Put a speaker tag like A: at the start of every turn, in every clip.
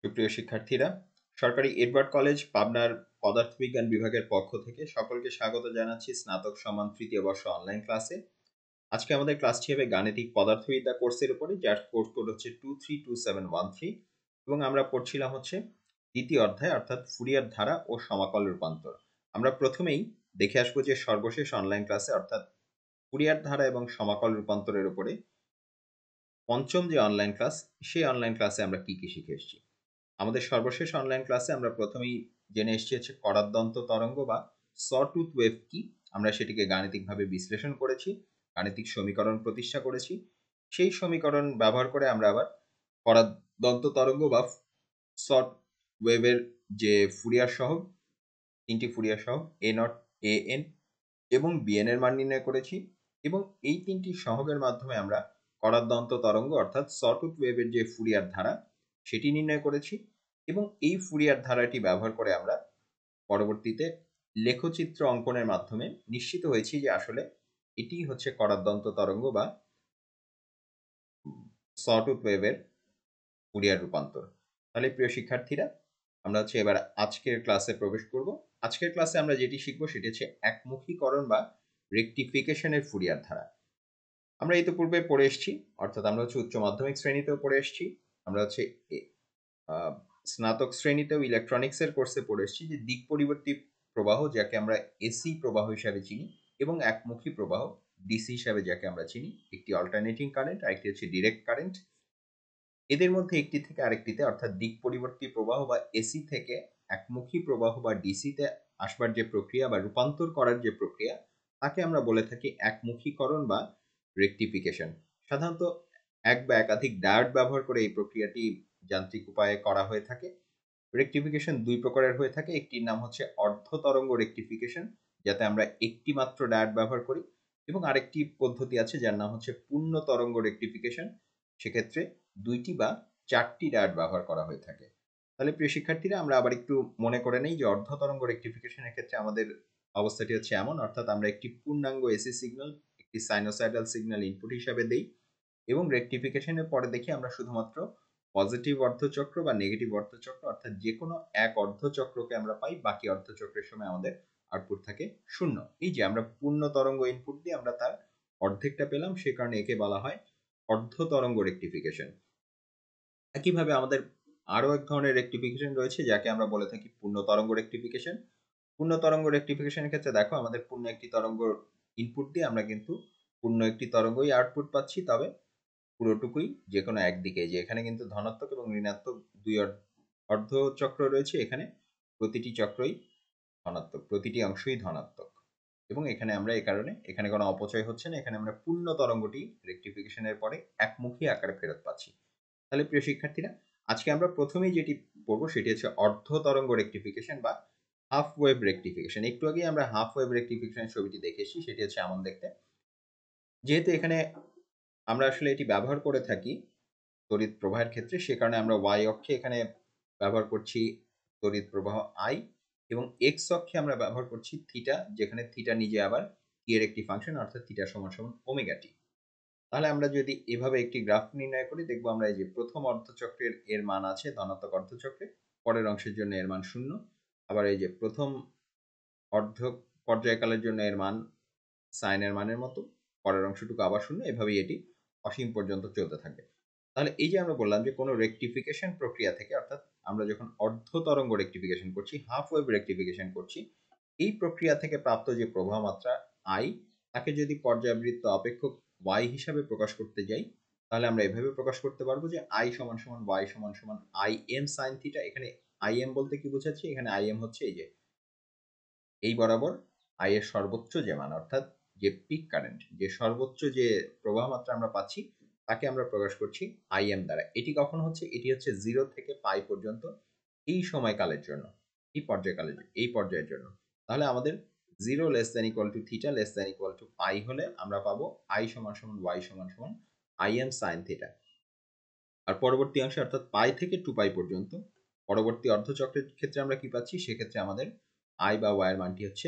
A: সুপ্রিয় শিক্ষার্থীরা, সরকারি এডওয়ার্ড কলেজ পাবনার পদার্থবিজ্ঞান বিভাগের পক্ষ থেকে সকলকে স্বাগত জানাচ্ছি স্নাতক সমান তৃতীয় বর্ষ অনলাইন ক্লাসে। আজকে আমাদের ক্লাসটি হবে গাণিতিক পদার্থবিদ্যা কোর্সের উপরে, যার কোর্স কোড হচ্ছে 232713 এবং আমরা পড়ছিলাম হচ্ছে দ্বিতীয় অধ্যায় অর্থাৎ ফুরিয়ার ধারা ও সমাকল রূপান্তর। আমরা প্রথমেই দেখে আসবো যে সর্বশেষ অনলাইন ক্লাসে অর্থাৎ ফুরিয়ার ধারা এবং সমাকল রূপান্তরের উপরে পঞ্চম যে অনলাইন ক্লাস, সেই অনলাইন ক্লাসে আমরা কি কি শিখে এসেছি। আমাদের সর্বশেষ অনলাইন ক্লাসে আমরা প্রথমেই জেনে এসেছি হচ্ছে করাদ্দন্ত তরঙ্গ বা সটুথ ওয়েভ কি। আমরা সেটিকে গাণিতিকভাবে বিশ্লেষণ করেছি, গাণিতিক সমীকরণ প্রতিষ্ঠা করেছি। সেই সমীকরণ ব্যবহার করে আমরা আবার করাদ্দন্ত তরঙ্গ বা শর্ট ওয়েভের যে ফুরিয়ার সহগ, তিনটি ফুরিয়ার সহগ এ নট, এ এন এবং বিএন এর মান নির্ণয় করেছি এবং এই তিনটি সহগের মাধ্যমে আমরা করাদ্দন্ত তরঙ্গ অর্থাৎ সটুথ ওয়েভের যে ফুরিয়ার ধারা সেটি নির্ণয় করেছি এবং এই ফুরিয়ার ধারাটি ব্যবহার করে আমরা পরবর্তীতে লেখচিত্র অঙ্কনের মাধ্যমে নিশ্চিত হয়েছি যে আসলে এটি হচ্ছে করাদ্দন্ত তরঙ্গ বা সটুথ ওয়েভের ফুরিয়ার রূপান্তর। তাহলে প্রিয় শিক্ষার্থীরা, আমরা হচ্ছে এবার আজকের ক্লাসে প্রবেশ করব। আজকের ক্লাসে আমরা যেটি শিখবো সেটি হচ্ছে একমুখীকরণ বা রেকটিফিকেশনের ফুরিয়ার ধারা। আমরা ইতিপূর্বে পড়ে এসেছি, অর্থাৎ আমরা হচ্ছে উচ্চ মাধ্যমিক শ্রেণীতেও পড়ে এসেছি, আমরা হচ্ছে স্নাতক শ্রেণীতেও ইলেকট্রনিক্সের কোর্সে পড়ে এসেছি যে দিক পরিবর্তী প্রবাহ, যাকে আমরা এসি প্রবাহ হিসাবে চিনি, এবং একমুখী প্রবাহ ডিসি হিসাবে যাকে আমরা চিনি। একটি অল্টারনেটিং কারেন্ট আর একটি হচ্ছে ডিরেক্ট কারেন্ট। এদের মধ্যে একটি থেকে আরেকটিতে অর্থাৎ দিক পরিবর্তী প্রবাহ বা এসি থেকে একমুখী প্রবাহ বা ডিসিতে আসবার যে প্রক্রিয়া বা রূপান্তর করার যে প্রক্রিয়া, তাকে আমরা বলে থাকি একমুখীকরণ বা রেকটিফিকেশন। সাধারণত এক বা একাধিক ডায়োড ব্যবহার করে এই প্রক্রিয়াটি যান্ত্রিক উপায়ে করা হয়ে থাকে। রেকটিফিকেশন দুই প্রকারের হয়ে থাকে, একটির নাম হচ্ছে অর্ধ তরঙ্গ রেকটিফিকেশন, যাতে আমরা একটি মাত্র ডায়োড ব্যবহার করি, এবং আরেকটি পদ্ধতি আছে যার নাম হচ্ছে পূর্ণ তরঙ্গ রেকটিফিকেশন, সেক্ষেত্রে দুইটি বা চারটি ডায়োড ব্যবহার করা হয়ে থাকে। তাহলে প্রিয় শিক্ষার্থীরা, আমরা আবার একটু মনে করে নেই যে অর্ধ তরঙ্গ রেকটিফিকেশনের ক্ষেত্রে আমাদের অবস্থাটি হচ্ছে এমন, অর্থাৎ আমরা একটি পূর্ণাঙ্গ এসি সিগন্যাল একটি সাইনোসয়েডাল সিগন্যাল ইনপুট হিসাবে দেই এবং রেকটিফিকেশনের পরে দেখি আমরা শুধুমাত্র পজিটিভ অর্ধচক্র বা নেগেটিভ অর্ধচক্র, অর্থাৎ যে কোনো এক অর্ধচক্রকে আমরা পাই, বাকি অর্ধচক্রের সময় আমাদের আউটপুট থাকে শূন্য। এই যে আমরা পূর্ণ তরঙ্গ ইনপুট দিয়ে আমরা তার অর্ধেকটা পেলাম, সে কারণে একে বলা হয় অর্ধ তরঙ্গ রেকটিফিকেশন। একইভাবে আমাদের আরো এক ধরনের রেকটিফিকেশন রয়েছে, যাকে আমরা বলে থাকি পূর্ণ তরঙ্গ রেকটিফিকেশন। পূর্ণ তরঙ্গ রেকটিফিকেশনের ক্ষেত্রে দেখো, আমাদের পূর্ণ একটি তরঙ্গ ইনপুট দিয়ে আমরা কিন্তু পূর্ণ একটি তরঙ্গই আউটপুট পাচ্ছি, তবে পুরোটুকুই যে কোনো একদিকে। যে এখানে কিন্তু ধনাত্মক এবং ঋণাত্মক দুই অর্ধচক্র রয়েছে, এখানে প্রতিটি চক্রই ধনাত্মক, প্রতিটি অংশই ধনাত্মক, এবং এখানে আমরা এই কারণে এখানে কোনো অপচয় হচ্ছে না, এখানে আমরা পূর্ণ তরঙ্গটি রেকটিফিকেশনের পরে একমুখী আকারে ফেরত পাচ্ছি। তাহলে প্রিয় শিক্ষার্থীরা, আজকে আমরা প্রথমেই যেটি পড়বো সেটি হচ্ছে অর্ধ তরঙ্গ রেকটিফিকেশন বা হাফ ওয়েভ রেকটিফিকেশন। একটু আগে আমরা হাফ ওয়েভ রেকটিফিকেশনের ছবিটি দেখেছি, সেটি হচ্ছে এমন দেখতে। যেহেতু এখানে আমরা আসলে এটি ব্যবহার করে থাকি তড়িৎ প্রবাহের ক্ষেত্রে, সে কারণে আমরা ওয়াই অক্ষে এখানে ব্যবহার করছি তড়িৎ প্রবাহ আই, এবং এক্স অক্ষে আমরা ব্যবহার করছি থিটা, যেখানে থিটা নিজে আবার টি এর একটি ফাংশন, অর্থাৎ থিটা সমান সমান ওমেগা টি। তাহলে আমরা যদি এভাবে একটি গ্রাফ নির্ণয় করি, দেখবো আমরা এই যে প্রথম অর্ধচক্রের এর মান আছে ধনাত্মক অর্ধচক্রে, পরের অংশের জন্য এর মান শূন্য, আবার এই যে প্রথম অর্ধ পর্যায়কালের জন্য এর মান সাইনের মানের মতো, পরের অংশটুকু আবার শূন্য, এভাবেই এটি অসীম পর্যন্ত চলতে থাকবে। তাহলে এই যে আমরা বললাম যে কোনো রেকটিফিকেশন প্রক্রিয়া থেকে, অর্থাৎ আমরা যখন অর্ধ তরঙ্গ রেকটিফিকেশন করছি, হাফ ওয়েভ রেকটিফিকেশন করছি, এই প্রক্রিয়া থেকে প্রাপ্ত যে প্রবাহ মাত্রা আই, তাকে যদি পর্যায়বৃত্ত অপেক্ষক ওয়াই হিসাবে প্রকাশ করতে যাই, তাহলে আমরা এভাবে প্রকাশ করতে পারবো যে আই সমান সমান ওয়াই সমান সমান আই এম সাইন থিটা। এখানে আই এম বলতে কি বোঝাচ্ছি, এখানে আই এম হচ্ছে এই যে এই বরাবর আই এর সর্বোচ্চ যে মান, অর্থাৎ যে পিক কারেন্ট, যে সর্বোচ্চ যে প্রবাহ মাত্রা আমরা পাচ্ছি, তাকে আমরা প্রকাশ করছি আই এম দ্বারা। এটি কখন হচ্ছে, এটি হচ্ছে 0 থেকে পাই পর্যন্ত এই সময়কালের জন্য, এই পর্যায়কালের, এই পর্যায়ের জন্য। তাহলে আমাদের 0 less than equal to theta less than equal to pi হলে আমরা পাবো আই সমান সমান ওয়াই সমান সমান আই এম সাইন থিটা। আর পরবর্তী অংশে অর্থাৎ পাই থেকে 2 পাই পর্যন্ত পরবর্তী অর্ধচক্রের ক্ষেত্রে আমরা কি পাচ্ছি, সেক্ষেত্রে আমাদের আই বা ওয়াই এর মানটি হচ্ছে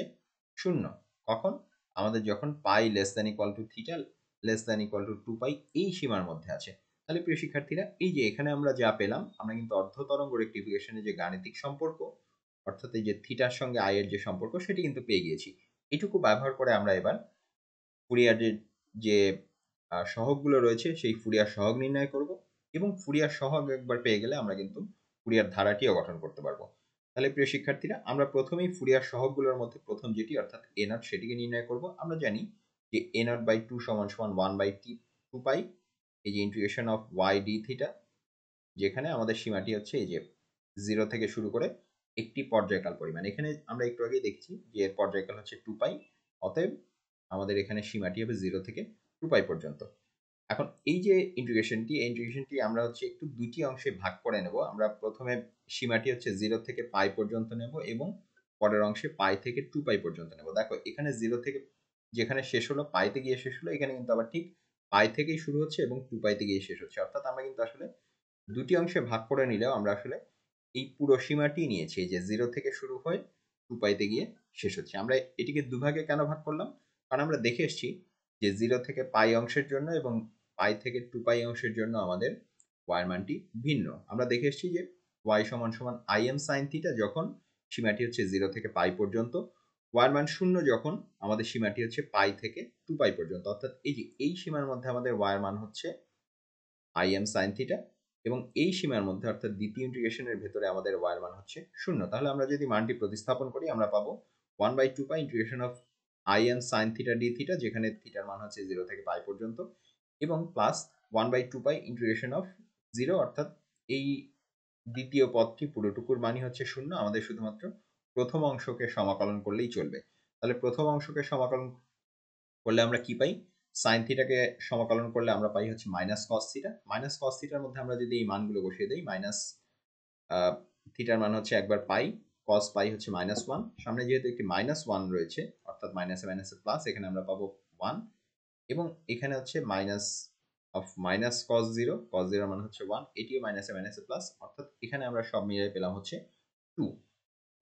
A: শূন্য। কখন, আমাদের যখন pi less than equal to theta less than equal to 2 pi এই সীমার মধ্যে আছে। তাহলে প্রিয় শিক্ষার্থীরা, এই যে এখানে আমরা যা পেলাম, আমরা কিন্তু অর্ধ তরঙ্গ রেক্টিফিকেশনের যে গাণিতিক সম্পর্ক, অর্থাৎ এই যে থিটার সঙ্গে আই এর যে সম্পর্ক, সেটি কিন্তু পেয়ে গিয়েছি। এটুকু ব্যবহার করে আমরা এবার ফুরিয়ারের যে সহগগুলো রয়েছে সেই ফুরিয়ার সহগ নির্ণয় করব, এবং ফুরিয়ার সহগ একবার পেয়ে গেলে আমরা কিন্তু ফুরিয়ার ধারাটিও গঠন করতে পারবো। তাহলে প্রিয় শিক্ষার্থীরা, আমরা প্রথমেই ফুরিয়ার সহগগুলোর মধ্যে প্রথম যেটি অর্থাৎ এ নট সেটিকে নির্ণয় করব। আমরা জানি যে এ নট বাই টু সমান সমান 1/2 পাই, এই যে integration of y d theta, যেখানে আমাদের সীমাটি হচ্ছে এই যে 0 থেকে শুরু করে একটি পর্যায়কাল পরিমাণ। এখানে আমরা একটু আগেই দেখছি যে এর পর্যায়কাল হচ্ছে 2 পাই, অতএব আমাদের এখানে সীমাটি হবে 0 থেকে 2 পাই পর্যন্ত। এখন এই যে ইন্টিগ্রেশনটি আমরা হচ্ছে একটু দুটি অংশে ভাগ করে নেব। আমরা প্রথমে সীমাটি হচ্ছে 0 থেকে পাই পর্যন্ত নেব, এবং পরের অংশে পাই থেকে 2 পাই পর্যন্ত নেব। দেখো এখানে 0 থেকে যেখানে শেষ হলো, পাইতে গিয়ে শেষ হলো, এখানে কিন্তু আবার ঠিক পাই থেকেই শুরু হচ্ছে এবং 2 পাইতে গিয়ে শেষ হচ্ছে। অর্থাৎ আমরা কিন্তু আসলে দুটি অংশে ভাগ করে নিলেও আমরা আসলে এই পুরো সীমাটি নিয়েছি, যে 0 থেকে শুরু হয়ে 2 পাইতে গিয়ে শেষ হচ্ছে। আমরা এটিকে দুভাগে কেন ভাগ করলাম? কারণ আমরা দেখে এসেছি যে 0 থেকে পাই অংশের জন্য এবং পাই থেকে 2 পাই অংশের জন্য আমাদের ওয়াই মানটি ভিন্ন। আমরা দেখে এসেছি যে ওয়াই সমান সমান আই এম সাইন থিটা যখন সীমাটি হচ্ছে 0 থেকে পাই পর্যন্ত, ওয়াই মান 0 যখন আমাদের সীমাটি হচ্ছে পাই থেকে 2 পাই পর্যন্ত। অর্থাৎ এই যে এই সীমার মধ্যে আমাদের ওয়াই মান হচ্ছে আই এম সাইন থিটা, এবং এই সীমার মধ্যে অর্থাৎ দ্বিতীয় ইন্টিগ্রেশনের ভেতরে আমাদের ওয়াই মান হচ্ছে 0। তাহলে আমরা যদি মানটি প্রতিস্থাপন করি, আমরা পাবো 1/2 পাই integration of I M sine theta D theta, যেখানে থিটার মান হচ্ছে 0 থেকে পাই পর্যন্ত, এবং প্লাস 1/2 পাই ইন্টিগ্রেশন অফ 0, অর্থাৎ এই দ্বিতীয় পদটি পুরোটুকুর মানই হচ্ছে 0। আমাদের শুধুমাত্র প্রথম অংশকে সমাকলন করলেই চলবে। তাহলে প্রথম অংশকে সমাকলন করলে আমরা কি পাই? সাইন থিটাকে সমাকলন করলে আমরা পাই হচ্ছে minus cos theta. Minus cos থিটার মধ্যে আমরা যদি এই মানগুলো বসিয়ে দিই, মাইনাস থিটার মান হচ্ছে একবার পাই, কস পাই হচ্ছে -1, সামনে যেহেতু একটি -1 রয়েছে, অর্থাৎ মাইনাসে মাইনাসে প্লাস, এখানে আমরা পাবো 1, এবং এখানে হচ্ছে মাইনাস অফ মাইনাস কস 0, কস 0 মান হচ্ছে 1, এটিও মাইনাসে মাইনাসে প্লাস, অর্থাৎ এখানে আমরা সব মিলিয়ে পেলাম হচ্ছে 2,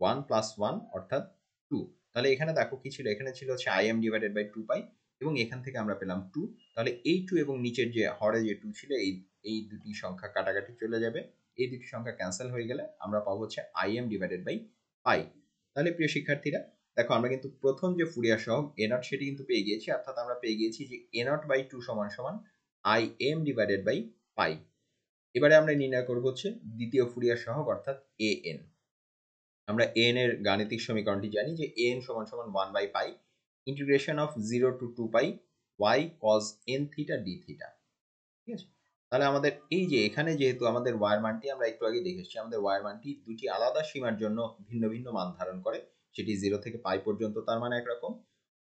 A: 1 প্লাস 1 অর্থাৎ 2। তাহলে এখানে দেখো কি ছিল, এখানে ছিল হচ্ছে im ডিভাইডেড বাই 2 পাই, এবং এখান থেকে আমরা পেলাম 2। তাহলে এই 2 এবং নিচের যে হরে যে 2 ছিল, এই দুটি সংখ্যা কাটাকাটি চলে যাবে, এই দুটি সংখ্যা ক্যান্সেল হয়ে গেলে আমরা পাবো হচ্ছে im ডিভাইডেড বাই পাই। তাহলে প্রিয় শিক্ষার্থীরা, দেখো আমরা কিন্তু প্রথম যে ফুরিয়ার সহগ এ নট সেটি কিন্তু পেয়ে গিয়েছি, অর্থাৎ আমরা পেয়ে গিয়েছি যে এ নট বাই 2 সমান সমান im ডিভাইডেড বাই পাই। এবারে আমরা নির্ণয় করব হচ্ছে দ্বিতীয় ফুরিয়ার সহগ অর্থাৎ an। আমরা an এর গাণিতিক সমীকরণটি জানি যে an সমান সমান 1/পাই integration of 0 to 2 pi y cos n theta d theta. ঠিক আছে? তাহলে আমাদের এই যে এখানে যেহেতু আমাদের y এর মানটি আমরা একটু আগে দেখে এসেছি, আমাদের y এর মানটি দুটি আলাদা সীমার জন্য ভিন্ন ভিন্ন মান ধারণ করে। সেটি 0 থেকে পাই পর্যন্ত তার মান একরকম,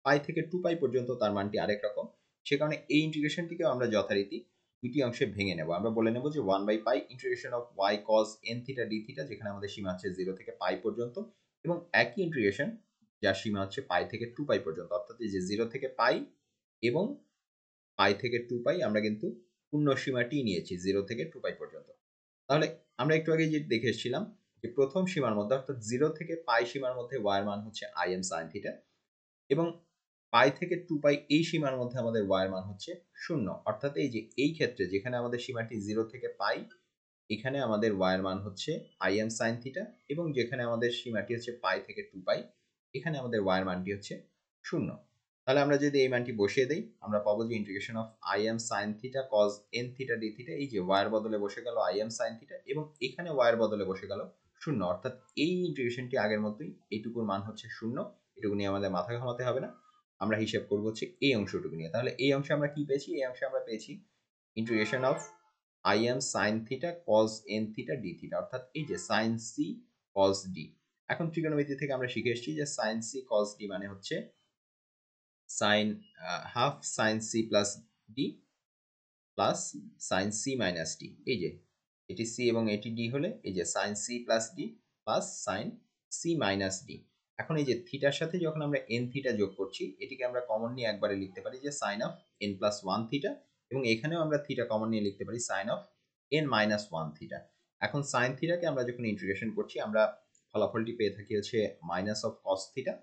A: পাই থেকে 2 পাই পর্যন্ত তার মানটি আরেক রকম। সে কারণে এই ইন্টিগ্রেশনটিকেও আমরা যথারীতি দুটি অংশে ভেঙে নেব। আমরা বলে নেব যে 1/পাই integration of y cos n theta d theta, যেখানে আমাদের সীমা আছে 0 থেকে পাই পর্যন্ত, এবং একই ইন্টিগ্রেশন যার সীমা হচ্ছে পাই থেকে 2 পাই পর্যন্ত, অর্থাৎ এই যে 0 থেকে পাই এবং পাই থেকে 2 পাই আমরা কিন্তু পূর্ণ সীমাটি নিয়েছি 0 থেকে 2 পাই পর্যন্ত। তাহলে আমরা একটু আগে যে দেখে এসেছিলাম যে প্রথম সীমার মধ্যে অর্থাৎ 0 থেকে পাই সীমার মধ্যে y এর মান হচ্ছে im sin থিটা, এবং পাই থেকে 2 পাই এই সীমার মধ্যে আমাদের y এর মান হচ্ছে 0। অর্থাৎ এই যে এই ক্ষেত্রে যেখানে আমাদের সীমাটি 0 থেকে পাই, এখানে আমাদের y এর মান হচ্ছে im sin থিটা, এবং যেখানে আমাদের সীমাটি হচ্ছে পাই থেকে 2 পাই, এখানে আমাদের y এর মানটি হচ্ছে 0। তাহলে আমরা যদি এই মানটি বসিয়ে দেই, আমরা পাবো যে integration of im sin theta cos n theta d theta, এই যে y এর বদলে বসে গেল im sin থিটা, এবং এখানে y এর বদলে বসে গেল 0। অর্থাৎ এই ইন্টিগ্রেশনটি আগের মতোই, এইটুকুর মান হচ্ছে 0, এটুকু নিয়ে আমাদের মাথা ঘামাতে হবে না। আমরা হিসাব করবো হচ্ছে এই অংশটুকু নিয়ে। তাহলে এই অংশে আমরা কি পেয়েছি? এই অংশে আমরা পেয়েছি integration of im sin theta cos n theta d theta, অর্থাৎ এই যে sin c cos d। এখন ত্রিকোণমিতি থেকে আমরা শিখে এসেছি যে sin c cos d মানে হচ্ছে sin half sin c plus d plus sin c minus d। এই যে এটি c এবং এটি d হলে এই যে sin c plus d plus sin c minus d। এখন এই যে থিটার সাথে যখন আমরা n থিটা যোগ করছি, এটিকে আমরা কমন নিয়ে একবারে লিখতে পারি যে sin of n plus 1 theta, এবং এখানেও আমরা থিটা কমন নিয়ে লিখতে পারি sin of n minus 1 theta. এখন sin থিটাকে আমরা যখন ইন্টিগ্রেশন করছি, আমরা ফলাফলটি পেয়ে থাকি হচ্ছে মাইনাস অফ cos থিটা।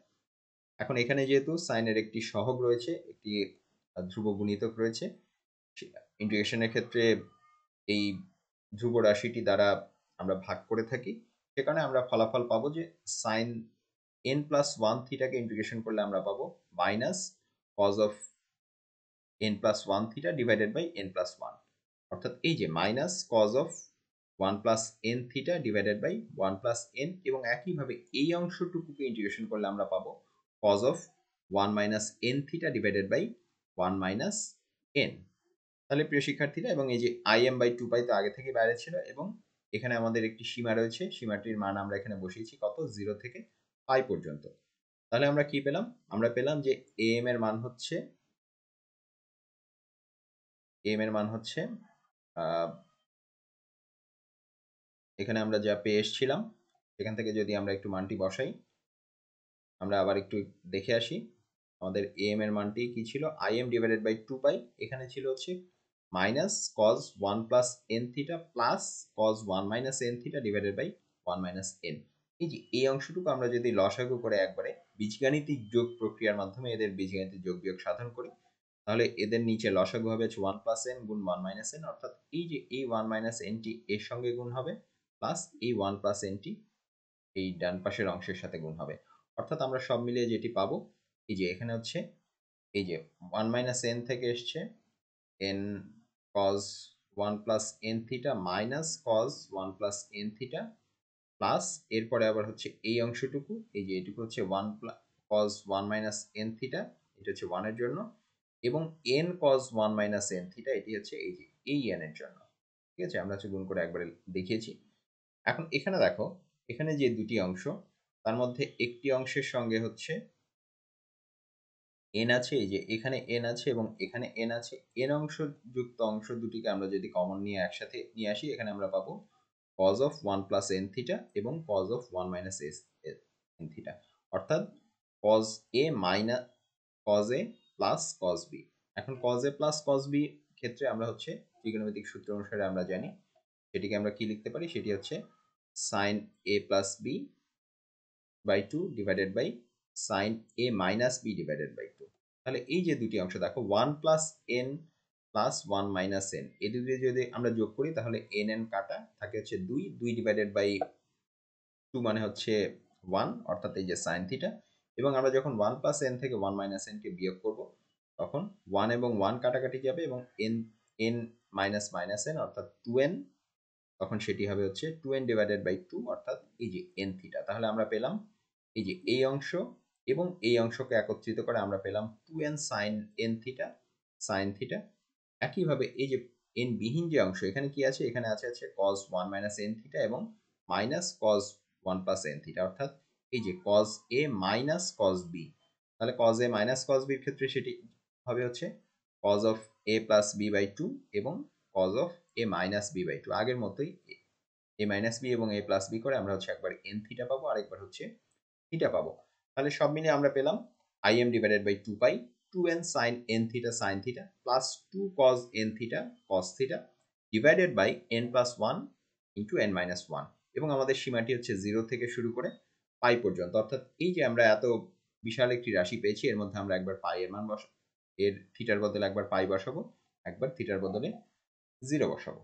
A: এখন এখানে যেহেতু সাইনের একটি সহগ রয়েছে, একটি ধ্রুব গুণিতক রয়েছে, ইন্টিগ্রেশনের ক্ষেত্রে এই ধ্রুব রাশিটি দ্বারা আমরা ভাগ করে থাকি, সে কারণে আমরা ফলাফল পাবো যে সাইন n+1 থিটাকে ইন্টিগ্রেশন করলে আমরা পাবো minus cos of n+1 theta divided by n+1, অর্থাৎ এই যে minus cos of 1 + n theta divided by 1 + n, এবং একইভাবে এই অংশটুকুকে ইন্টিগ্রেশন করলে আমরা পাবো cos of 1 - n theta divided by 1 - n। তাহলে প্রিয় শিক্ষার্থীরা, এবং এই যে im/2π তো আগে থেকে বাইরে ছিল, এবং এখানে আমাদের একটি সীমা রয়েছে, সীমাটির মান আমরা এখানে বসিয়েছি কত, 0 থেকে π পর্যন্ত। তাহলে আমরা কি পেলাম, আমরা পেলাম যে am এর মান হচ্ছে এখানে আমরা যা পেয়ে এসেছিলাম সেখান থেকে যদি আমরা একটু মানটি বসাই, আমরা আবার একটু দেখে আসি আমাদের am এর মানটি কি ছিল, im/2π এখানে ছিল হচ্ছে minus cos 1 + n theta plus cos 1 - n theta divided by 1 - n। এই যে এই অংশটুকু আমরা যদি লসাগু করে একবারে বীজগাণিতিক যোগ প্রক্রিয়ার মাধ্যমে এদের বীজগাণিতিক যোগ বিয়োগ সাধন করি, তাহলে এদের নিচে লসাগু হবে 1 + n গুণ 1 - n, অর্থাৎ এই যে এই 1 - nটি এর সঙ্গে গুণ হবে, প্লাস এই 1 + nটি এই ডান পাশের অংশের সাথে গুণ হবে। অর্থাৎ আমরা সব মিলিয়ে যেটি পাবো, এই যে এখানে হচ্ছে এই যে 1 - n থেকে এসছে n cos 1 + n theta minus cos 1 + n theta, plus এরপরে আবার হচ্ছে এই অংশটুকু, এই যে এটুকু হচ্ছে cos 1 - n থিটা, এটা হচ্ছে 1 এর জন্য, এবং n cos 1 - n থিটা এটি হচ্ছে এই যে এই n এর জন্য। ঠিক আছে, আমরা হচ্ছে গুণ করে একবারে দেখিয়েছি। এখন এখানে দেখো, এখানে যে দুটি অংশ, তার মধ্যে একটি অংশের সঙ্গে হচ্ছে n আছে, এই যে এখানে n আছে এবং এখানে n আছে, n অংশ যুক্ত অংশ দুটিকে আমরা যদি কমন নিয়ে একসাথে নিয়ে আসি, এখানে আমরা পাবো cos of 1 + n থিটা এবং cos of 1 - n থিটা, অর্থাৎ cos a cos a plus cos b। এখন cos a plus cos b ক্ষেত্রে আমরা হচ্ছে ত্রিকোণমিতিক সূত্র অনুসারে আমরা জানি, সেটিকে আমরা কি লিখতে পারি, সেটি হচ্ছে sin a + b/2 divided by sin a - b divided by 2। তাহলে এই যে দুটি অংশ দেখো, 1 + n প্লাস 1 - n, এই দুটি যদি আমরা যোগ করি তাহলে n কাটা থাকে হচ্ছে 2 ডিভাইডেড বাই 2 মানে হচ্ছে 1, অর্থাৎ এই যে sin থিটা। এবং আমরা যখন 1 + n থেকে 1 - n কে বিয়োগ করব, তখন 1 এবং 1 কাটাকাটি যাবে, এবং n n অর্থাৎ 2n, তখন সেটি হবে হচ্ছে 2n ডিভাইডেড বাই 2, অর্থাৎ এই যে n থিটা। তাহলে আমরা পেলাম এই যে এই অংশ এবং এই অংশকে একত্রিত করে আমরা পেলাম 2n sin n theta sin theta. একইভাবে এই যে n বিহীন যে অংশ, এখানে কি আছে, এখানে আছে cos 1 - n থিটা এবং মাইনাস cos 1 + n থিটা, অর্থাৎ এই যে cos a minus cos b। তাহলে cos a minus cos b এর ক্ষেত্রে সেটি হবে হচ্ছে cos of a + b/2 এবং cos of a - b/2, আগের মতোই a - b এবং a + b করে আমরা হচ্ছে একবার n থিটা পাবো, আরেকবার হচ্ছে থিটা পাবো। তাহলে সব মিলিয়ে আমরা পেলাম im/2π 2n sin n theta sin theta plus 2 cos n theta cos theta divided by n+1 into n-1, এবং আমাদের সীমাটি হচ্ছে 0 থেকে শুরু করে পাই পর্যন্ত। অর্থাৎ এই যে আমরা এত বিশাল একটি রাশি পেয়েছি, এর মধ্যে আমরা একবার পাই এর মান বসাবো, এর থিটার বদলে একবার পাই বসাবো, একবার থিটার বদলে 0 বসাবো।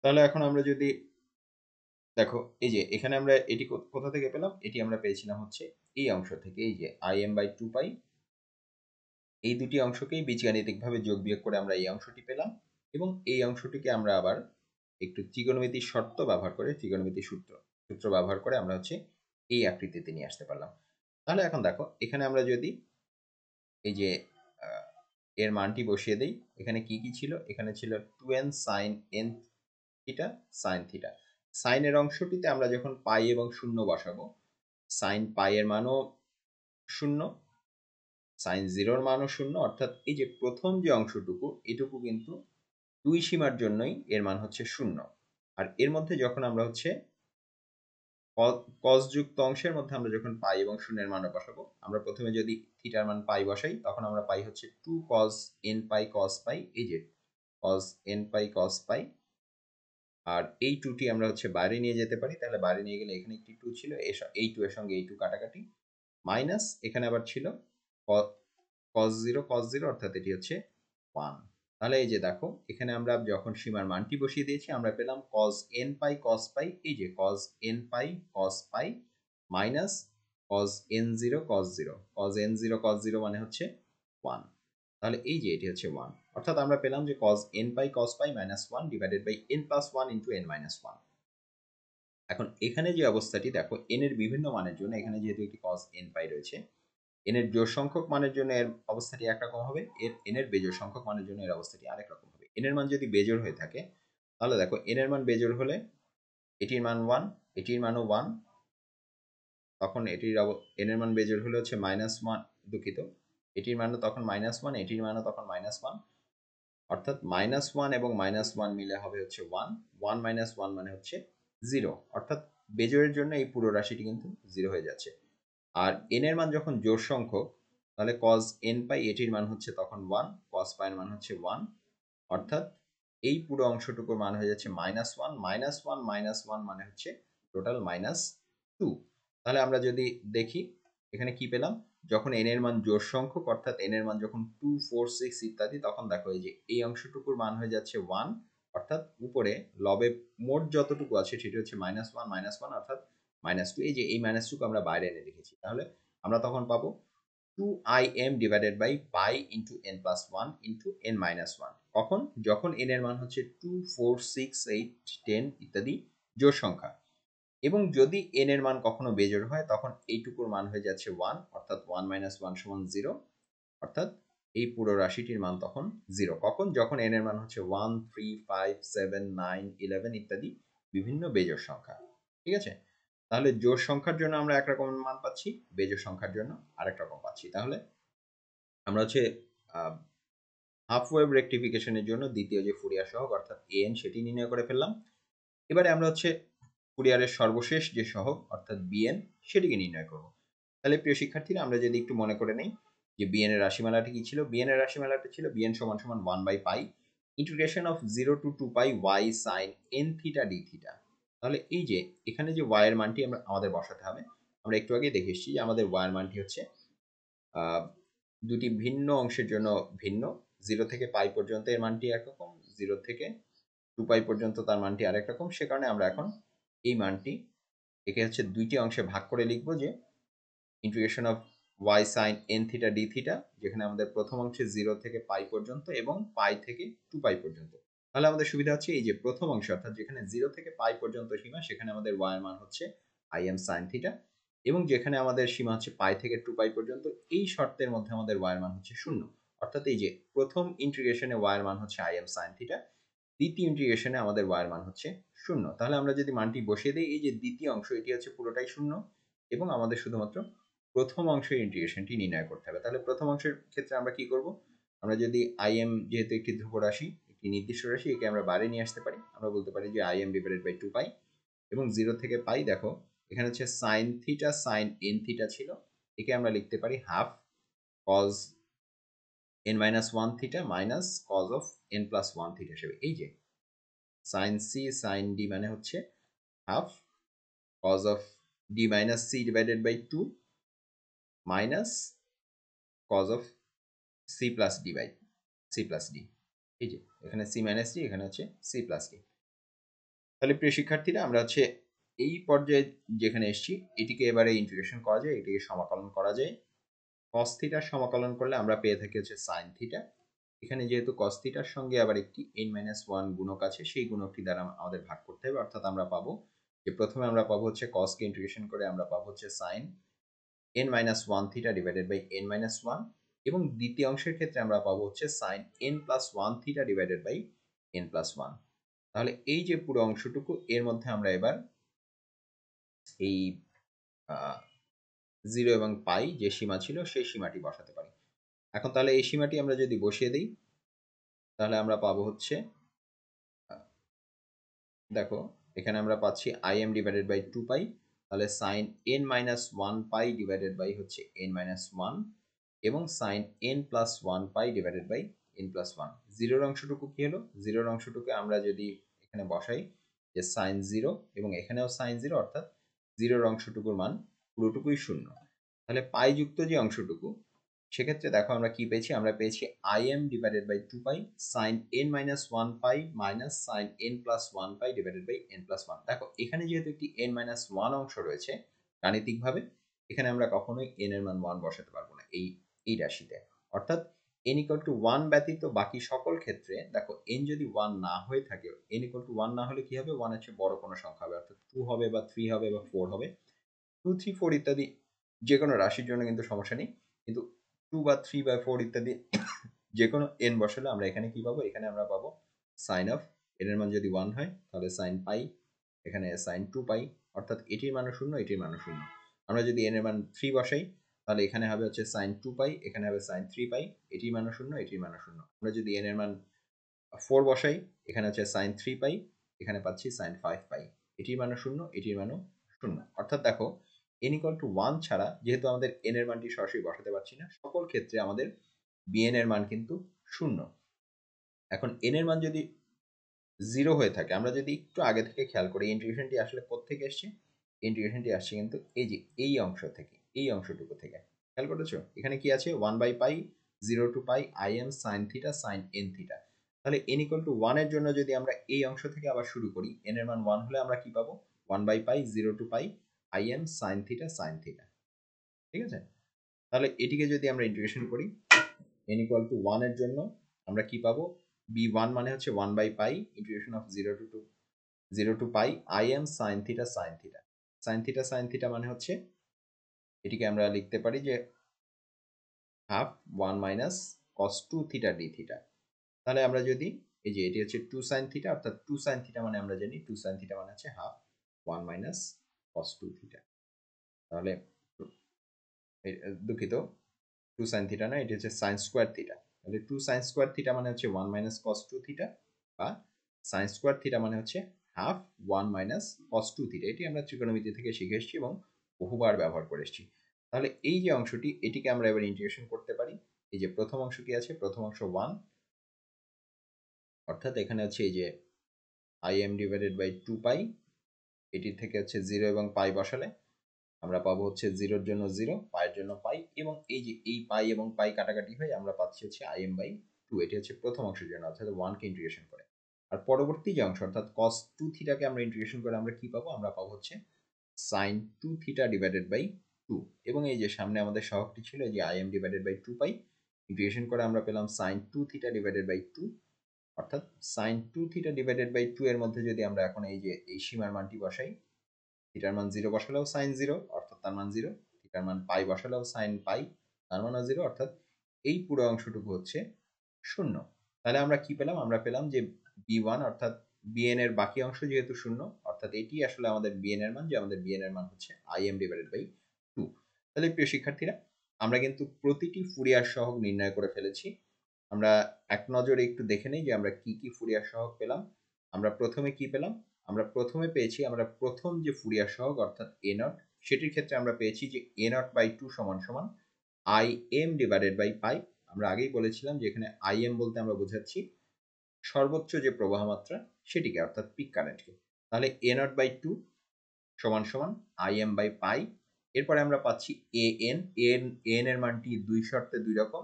A: তাহলে এখন আমরা যদি দেখো, এই যে এখানে আমরা এটি কোথা থেকে পেলাম, এটি আমরা পেয়েছিলাম হচ্ছে এই অংশ থেকে, এই যে im/2π, এই দুটি অংশকেই বীজগাণিতিকভাবে যোগ বিয়োগ করে আমরা এই অংশটি পেলাম, এবং এই অংশটিকে আমরা আবার একটু ত্রিকোণমিতির শর্ত ব্যবহার করে, ত্রিকোণমিতির সূত্র ব্যবহার করে আমরা হচ্ছে এই আকৃতিতে নিয়ে আসতে পারলাম। তাহলে এখন দেখো, এখানে আমরা যদি এই যে এর মানটি বসিয়ে দেই, এখানে কি কি ছিল, এখানে ছিল 2n sin n theta sin theta. সাইনের অংশটিতে আমরা যখন পাই এবং 0 বসাবো, sin পাই এর মানও 0, sin 0 এর মানও 0, অর্থাৎ এই যে প্রথম যে অংশটুকু, এটুকু কিন্তু দুই সীমার জন্যই এর মান হচ্ছে 0। আর এর মধ্যে যখন আমরা হচ্ছে cos যুক্ত অংশের মধ্যে আমরা যখন পাই এবং 0 এর মানও বসাবো, আমরা প্রথমে যদি থিটার মান পাই বসাই, তখন আমরা পাই হচ্ছে 2 cos nπ cos π, এই যে cos nπ cos π, আর এই 2 টি আমরা হচ্ছে বাইরে নিয়ে যেতে পারি, তাহলে বাইরে নিয়ে গেলে এখানে একটি 2 ছিল, এই 2 এর সঙ্গে এই 2 কাটাকাটি, মাইনাস এখানে আবার ছিল cos 0 অর্থাৎ এটি হচ্ছে 1। তাহলে এই যে দেখো এখানে আমরা যখন সীমার মানটি বসিয়ে দিয়েছি আমরা পেলাম cos n পাই cos পাই, এই যে cos n pi cos pi minus cos n0 cos 0, cos n0 cos 0 মানে হচ্ছে 1। তাহলে এই যে এটি হচ্ছে 1, অর্থাৎ আমরা পেলাম যে cos n pi cos pi minus 1 divided by n plus 1 into n minus 1। এখন এখানে যে অবস্থাটি দেখো n এর বিভিন্ন মানের জন্য, এখানে যেহেতু একটি cos n পাই রয়েছে, n এর জোড় সংখ্যক মানের জন্য এর অবস্থাটি একরকম হবে, n এর বেজোড় সংখ্যক মানের জন্য এর অবস্থাটি আরেক রকম হবে। n এর মান যদি বেজোড় হয়ে থাকে তাহলে দেখো n এর মান বেজোড় হলে এটির মান 1, এটির মানও 1, তখন এটির n এর মান বেজোড় হলে হচ্ছে -1, দুঃখিত, এটির মানও তখন -1, এটির মানও তখন -1, অর্থাৎ -1 এবং -1 মিলে হবে হচ্ছে 1, 1 - 1 মানে হচ্ছে 0, অর্থাৎ বেজোড়ের জন্য এই পুরো রাশিটি কিন্তু 0 হয়ে যাচ্ছে। আর n এর মান যখন জোড় সংখ্যক তাহলে cos n পাই এটির মান হচ্ছে তখন 1, cos পাই এর মান হচ্ছে 1, অর্থাৎ এই পুরো অংশটুকুর মান হয়ে যাচ্ছে -1, -1 -1 মানে হচ্ছে টোটাল -2। তাহলে আমরা যদি দেখি এখানে কি পেলাম, যখন n এর মান জোড় সংখ্যক অর্থাৎ n এর মান যখন 2, 4, 6 ইত্যাদি, তখন দেখো এই যে এই অংশটুকুর মান হয়ে যাচ্ছে 1, অর্থাৎ উপরে লবে মোট যতটুকু আছে সেটি হচ্ছে -1 অর্থাৎ -2। এই যে এই -টুকু আমরা বাইরে এনে রেখেছি, তাহলে আমরা তখন পাবো 2im divided by pi into n plus 1 into n minus 1। কখন? যখন n এর মান হচ্ছে 2, 4, 6, 8, 10 ইত্যাদি জোড় সংখ্যা, এবং যদি n এর মান কখনো বেজোড় হয় তখন এইটুকুর মান হয়ে যাচ্ছে 1, অর্থাৎ 1 - 1 সমান 0, অর্থাৎ এই পুরো রাশিটির মান তখন 0। কখন? যখন n এর মান হচ্ছে 1, 3, 5, 7, 9, 11 ইত্যাদি বিভিন্ন বেজোড় সংখ্যা। ঠিক আছে? তাহলে জোড় সংখ্যার জন্য আমরা একরকম মান পাচ্ছি, বেজোড় সংখ্যার জন্য আরেক রকম পাচ্ছি। তাহলে আমরা হচ্ছে হাফ ওয়েভ রেকটিফিকেশনের জন্য দ্বিতীয় যে ফুরিয়ার সহগ অর্থাৎ an সেটি নির্ণয় করে ফেললাম। এবারে আমরা হচ্ছে ফুরিয়ারের সর্বশেষ যে সহগ অর্থাৎ bn সেটিকে নির্ণয় করব। তাহলে প্রিয় শিক্ষার্থীরা আমরা যদি একটু মনে করে নেই যে bn এর রাশিমালাটি কি ছিল, bn এর রাশিমালাটি ছিল bn সমান সমান 1/π integration of 0 to 2π y sin n theta d theta. তাহলে এই যে এখানে যে y এর মানটি আমাদের বসাতে হবে, আমরা একটু আগে দেখে এসেছি যে আমাদের y এর মানটি হচ্ছে দুটি ভিন্ন অংশের জন্য ভিন্ন, 0 থেকে পাই পর্যন্ত এর মানটি একরকম, 0 থেকে 2π পর্যন্ত তার মানটি আরেক রকম। সে কারণে আমরা এখন এই মানটি একে হচ্ছে দুইটি অংশে ভাগ করে লিখব, যে integration of y sin n theta d theta, যেখানে আমাদের প্রথম অংশে 0 থেকে পাই পর্যন্ত এবং পাই থেকে 2π পর্যন্ত। তাহলে আমাদের সুবিধা হচ্ছে এই যে প্রথম অংশ অর্থাৎ যেখানে 0 থেকে পাই পর্যন্ত সীমা, সেখানে আমাদের y এর মান হচ্ছে im sin থিটা, এবং যেখানে আমাদের সীমা হচ্ছে পাই থেকে 2π পর্যন্ত, এই শর্তের মধ্যে আমাদের y এর মান হচ্ছে 0, অর্থাৎ এই যে প্রথম ইন্টিগ্রেশনে y এর মান হচ্ছে im sin থিটা, দ্বিতীয় ইন্টিগ্রেশনে আমাদের y এর মান হচ্ছে 0। তাহলে আমরা যদি মানটি বসিয়ে দিই, এই যে দ্বিতীয় অংশ এটি হচ্ছে পুরোটাই 0, এবং আমাদের শুধুমাত্র প্রথম অংশের ইন্টিগ্রেশনটি নির্ণয় করতে হবে। তাহলে প্রথম অংশের ক্ষেত্রে আমরা কি করব, আমরা যদি im যেহেতু একটি ধ্রুব রাশি, একটি নির্দিষ্ট রাশি, একে আমরা বাইরে নিয়ে আসতে পারি। আমরা বলতে পারি যে im ডিভাইডেড বাই 2π, এবং 0 থেকে পাই, দেখো এখানে হচ্ছে sin theta sin n theta ছিল, একে আমরা লিখতে পারি half cos n-1 theta minus cos of n+1 theta হিসেবে। এই যে sin c sin d মানে হচ্ছে half cos of d minus c divided by 2 minus cos of c plus d by c plus d। এই যে এখানে c minus d, এখানে হচ্ছে c প্লাস d। তাহলে প্রিয় শিক্ষার্থীরা আমরা হচ্ছে এই পর্যায়ে যেখানে এসেছি, এটিকে এবারে ইন্টিগ্রেশন করা যায়, এটিকে সমাকলন করা যায়। cos থিটার সমাকলন করলে আমরা পেয়ে থাকি হচ্ছে sin থিটা। এখানে যেহেতু cos থিটার সঙ্গে আবার একটি n-1 গুণক আছে, সেই গুণকটি দ্বারা আমাদের ভাগ করতে হবে, অর্থাৎ আমরা পাবো যে প্রথমে আমরা পাবো হচ্ছে cos কে ইন্টিগ্রেশন করে আমরা পাবো হচ্ছে sin n-1 theta divided by n-1, এবং দ্বিতীয় অংশের ক্ষেত্রে আমরা পাবো হচ্ছে sin n+1 theta divided by n+1। তাহলে এই যে পুরো অংশটুকু, এর মধ্যে আমরা এবার এই 0 এবং পাই যে সীমা ছিল সেই সীমাটি বসাতে পারি। এখন তাহলে এই সীমাটি আমরা যদি বসিয়ে দিই তাহলে আমরা পাবো হচ্ছে, দেখো এখানে আমরা পাচ্ছি im ডিভাইডেড বাই 2π, তাহলে sin n-1π ডিভাইডেড বাই হচ্ছে n-1, এবং sin n+1π divided by n+1। জিরোর অংশটুকু কি হলো, জিরোর অংশটুকু আমরা যদি এখানে বসাই যে sin 0, এবং এখানেও sin 0, অর্থাৎ জিরোর অংশটুকুর মান পুরোটুকুই 0। তাহলে পাই যুক্ত যে অংশটুকু সেক্ষেত্রে দেখো আমরা কি পেয়েছি, আমরা পেয়েছি im divided by 2 pi sin n minus 1 pi minus sin n plus 1 pi divided by n plus 1। দেখো এখানে যেহেতু একটি n মাইনাস 1 অংশ রয়েছে গাণিতিকভাবে, এখানে আমরা কখনোই n এর মান 1 বসাতে পারবো না এই রাশিতে। অর্থাৎ n ইকুয়াল টু 1 ব্যতীত বাকি সকল ক্ষেত্রে দেখো n যদি 1 না হয়ে থাকে, n ইকুয়াল টু 1 না হলে কি হবে, 1 এর চেয়ে বড় কোনো সংখ্যা হবে, অর্থাৎ 2 হবে বা 3 হবে বা 4 হবে, 2 3 4 ইত্যাদি যে কোনো রাশির জন্য কিন্তু সমস্যা নেই। কিন্তু 2 বা 3 বা 4 ইত্যাদি যে কোনো n বসালে আমরা এখানে কি পাবো, এখানে আমরা পাবো সাইন অফ n এর মান যদি 1 হয় তাহলে সাইন পাই, এখানে সাইন 2 পাই, অর্থাৎ এটির মানও 0 এটির মানও 0। আমরা যদি n এর মান 3 বসাই তাহলে এখানে হবে হচ্ছে সাইন 2 পাই, এখানে হবে সাইন 3 পাই, এটির মানও 0 এটির মানও 0। আমরা যদি n এর মান 4 বসাই, এখানে হচ্ছে সাইন 3 পাই, এখানে পাচ্ছি সাইন 5 পাই, এটির মানও 0 এটির মানও 0। অর্থাৎ দেখো n ইকুয়াল টু 1 ছাড়া যেহেতু আমাদের n এর মানটি সরাসরি বসাতে পারছি না, সকল ক্ষেত্রে আমাদের bn এর মান কিন্তু 0। এখন n এর মান যদি 0 হয়ে থাকে, আমরা যদি একটু আগে থেকে খেয়াল করি ইন্টিগ্রেশনটি আসলে কোত্থেকে এসছে, ইন্টিগ্রেশনটি আসছে কিন্তু এই যে এই অংশ থেকে, এই অংশটুকু থেকে। খেয়াল করেছো এখানে কি আছে, 1 by pi 0 to pi im sin theta sin n theta. তাহলে n ইকুয়াল টু 1 এর জন্য যদি আমরা এই অংশ থেকে আবার শুরু করি, n এর মান 1 হলে আমরা কি পাবো, 1 by pi 0 to pi im sin theta sin theta. ঠিক আছে, তাহলে এটিকে যদি আমরা ইন্টিগ্রেশন করি n ইকুয়াল টু 1 এর জন্য আমরা কি পাবো, b1 মানে হচ্ছে 1 by pi integration of 0 to pi im sin theta sin theta. sin theta sin theta মানে হচ্ছে, এটিকে আমরা লিখতে পারি যে half 1 minus cos 2 theta d theta. তাহলে আমরা যদি এই যে এটি হচ্ছে 2 sin থিটা, অর্থাৎ 2 sin থিটা মানে আমরা জানি 2 sin থিটা মানে হচ্ছে হাফ 1 মাইনাস cos 2 থিটা। তাহলে দুঃখিত, 2 sin থিটা না, এটি হচ্ছে sin স্কয়ার থিটা। তাহলে 2 sin স্কয়ার থিটা মানে হচ্ছে 1 মাইনাস cos 2 থিটা, বা sin স্কয়ার থিটা মানে হচ্ছে হাফ 1 মাইনাস cos 2 থিটা। এটি আমরা ত্রিকোণমিতি থেকে শিখে এসেছি এবং বহুবার ব্যবহার করে এসেছি। তাহলে এই যে অংশটি, এটিকে আমরা এবার ইন্টিগ্রেশন করতে পারি। এই যে প্রথম অংশ কি আছে, প্রথম অংশ 1, অর্থাৎ এখানে হচ্ছে এই যে im ডিভাইডেড বাই 2 পাই, এটি থেকে হচ্ছে 0 এবং পাই বসালে আমরা পাবো হচ্ছে 0 এর জন্য 0, পাইয়ের জন্য পাই, এবং এই যে এই পাই এবং পাই কাটাকাটি হয়ে আমরা পাচ্ছি হচ্ছে im বাই 2। এটি হচ্ছে প্রথম অংশের জন্য, অর্থাৎ 1 কে ইন্টিগ্রেশন করে। আর পরবর্তী যে অংশ অর্থাৎ cos 2 থিটাকে আমরা ইন্টিগ্রেশন করে আমরা কি পাবো, আমরা পাবো হচ্ছে sin 2 থিটা ডিভাইডেড বাই 2। এবং এই যে সামনে আমাদের সহগটি ছিল এই যে im divided by 2 pi, integration করে আমরা পেলাম sin 2 থিটা ডিভাইডেড বাই 2। অর্থাৎ sin 2 থিটা ডিভাইডেড বাই 2 এর মধ্যে যদি আমরা এখন এই যে এই সীমার মানটি বসাই, থিটার মান 0 বসালেও sin 0 অর্থাৎ তার মান 0, থিটার মান পাই বসালেও sin পাই তার মানও 0, অর্থাৎ এই পুরো অংশটুকু হচ্ছে 0। তাহলে আমরা কি পেলাম, আমরা পেলাম যে b1 অর্থাৎ bn এর বাকি অংশ যেহেতু 0, অর্থাৎ এটি আসলে আমাদের bn এর মান, যে আমাদের bn এর মান হচ্ছে im ডিভাইডেড বাই 2। তাহলে প্রিয় শিক্ষার্থীরা, আমরা কিন্তু প্রতিটি ফুরিয়ার সহগ নির্ণয় করে ফেলেছি। আমরা এক নজরে একটু দেখে নেই যে আমরা কি কি ফুরিয়ার সহগ পেলাম। আমরা প্রথমে কি পেলাম, আমরা প্রথমে পেয়েছি, আমরা প্রথম যে ফুরিয়ার সহগ অর্থাৎ a নট, সেটির ক্ষেত্রে আমরা পেয়েছি যে a নট বাই 2 সমান সমান im ডিভাইডেড বাই পাই। আমরা আগেই বলেছিলাম যে এখানে im বলতে আমরা বোঝাচ্ছি সর্বোচ্চ যে প্রবাহ মাত্রা সেটিকে, অর্থাৎ পিক কারেন্টকে। তাহলে a নট বাই 2 সমান সমান im বাই পাই। এরপরে আমরা পাচ্ছি an এর মানটি দুই শর্তে দুই রকম।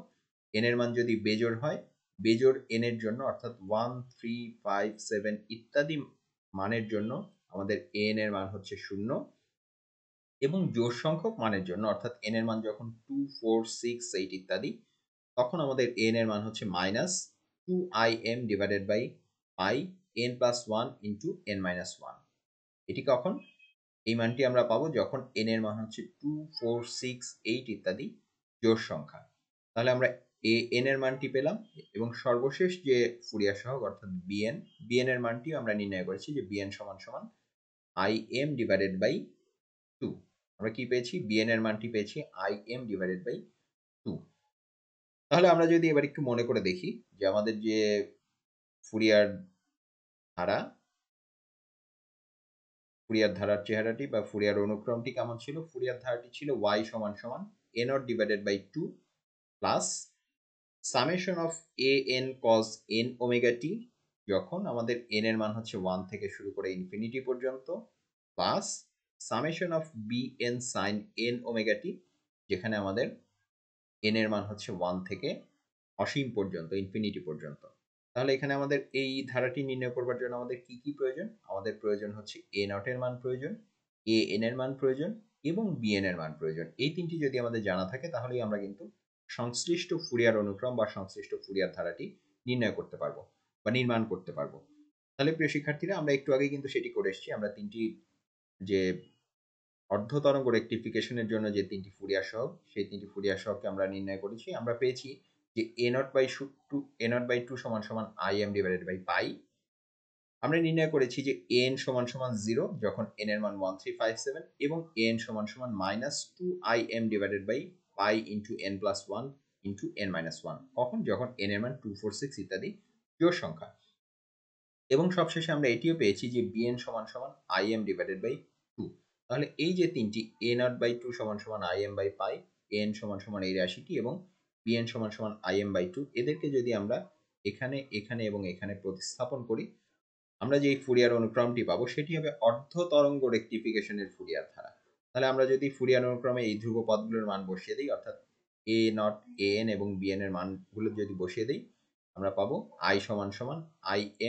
A: n এর মান যদি বেজোড় হয়, বেজোড় n এর জন্য অর্থাৎ 1 3 5 7 ইত্যাদি মানের জন্য আমাদের an এর মান হচ্ছে 0, এবং জোড় সংখ্যক মানের জন্য অর্থাৎ n এর মান যখন 2 4 6 8 ইত্যাদি, তখন আমাদের n এর মান হচ্ছে minus 2im divided by pi n plus 1 into n minus 1। এটি কখন, এই মানটি আমরা পাবো যখন n এর মান হচ্ছে 2 4 6 8 ইত্যাদি জোড় সংখ্যা। তাহলে আমরা n এর মানটি পেলাম, এবং সর্বশেষ যে ফুরিয়ার সহগ অর্থাৎ bn এর মানটিও আমরা নির্ণয় করেছি যে bn সমান সমান im ডিভাইডেড বাই 2। আমরা কি পেয়েছি, bn এর মানটি পেয়েছি im ডিভাইডেড বাই 2। তাহলে আমরা যদি এবার একটু মনে করে দেখি যে আমাদের যে ফুরিয়ার ধারা, ফুরিয়ার ধারার চেহারাটি বা ফুরিয়ার অনুক্রমটি কেমন ছিল। ফুরিয়ার ধারাটি ছিল y সমান সমান a not divided by 2 plus summation of a n cos n omega t, যখন আমাদের n এর মান হচ্ছে 1 থেকে শুরু করে ইনফিনিটি পর্যন্ত, plus summation of b n sin n omega t, যেখানে আমাদের এন এর মান হচ্ছে 1 থেকে অসীম পর্যন্ত, ইনফিনিটি পর্যন্ত। তাহলে এখানে আমাদের এই ধারাটি নির্ণয় করবার জন্য আমাদের কি কি প্রয়োজন? আমাদের প্রয়োজন হচ্ছে এ নট এর মান প্রয়োজন, এ এন এর মান প্রয়োজন এবং বি এন এর মান প্রয়োজন। এই তিনটি যদি আমাদের জানা থাকে তাহলেই আমরা কিন্তু সংশ্লিষ্ট ফুরিয়ার অনুক্রম বা সংশ্লিষ্ট ফুরিয়ার ধারাটি নির্ণয় করতে পারবো বা নির্মাণ করতে পারবো। তাহলে প্রিয় শিক্ষার্থীরা, আমরা একটু আগে কিন্তু সেটি করে এসেছি। আমরা তিনটি যে অর্ধ তরঙ্গ রেকটিফিকেশনের জন্য যে তিনটি ফুরিয়ার সহগ, সেই তিনটি ফুরিয়ার সহগকে আমরা নির্ণয় করেছি। আমরা পেয়েছি যে a0/2 সমান সমান im ডিভাইডেড বাই পাই। আমরা নির্ণয় করেছি যে an সমান সমান 0 যখন n এর মান 1357 এবং an সমান সমান -2im divided by pi into n plus 1 into n minus 1, কখন? যখন n এর মান 246 ইত্যাদি জোড় সংখ্যা। এবং সবশেষে আমরা এটিও পেয়েছি যে bn সমান সমান im ডিভাইডেড বাই 2। তাহলে এই যে তিনটি a0/2 সমান সমান im বাই পাই, an সমান সমান এই রাশিটি এবং bn সমান সমান im বাই 2, এদেরকে যদি আমরা এখানে এখানে এবং এখানে প্রতিস্থাপন করি, আমরা যে ফুরিয়ার অনুক্রমটি পাবো সেটি হবে অর্ধ তরঙ্গ রেকটিফিকেশনের ফুরিয়ার ধারা। তাহলে আমরা যদি ফুরিয়ার অনুক্রমে এই ধ্রুব পদগুলোর মান বসিয়ে দিই, অর্থাৎ এ নট, an এবং bn এর মানগুলো যদি বসিয়ে দিই, আমরা পাবো i সমান সমান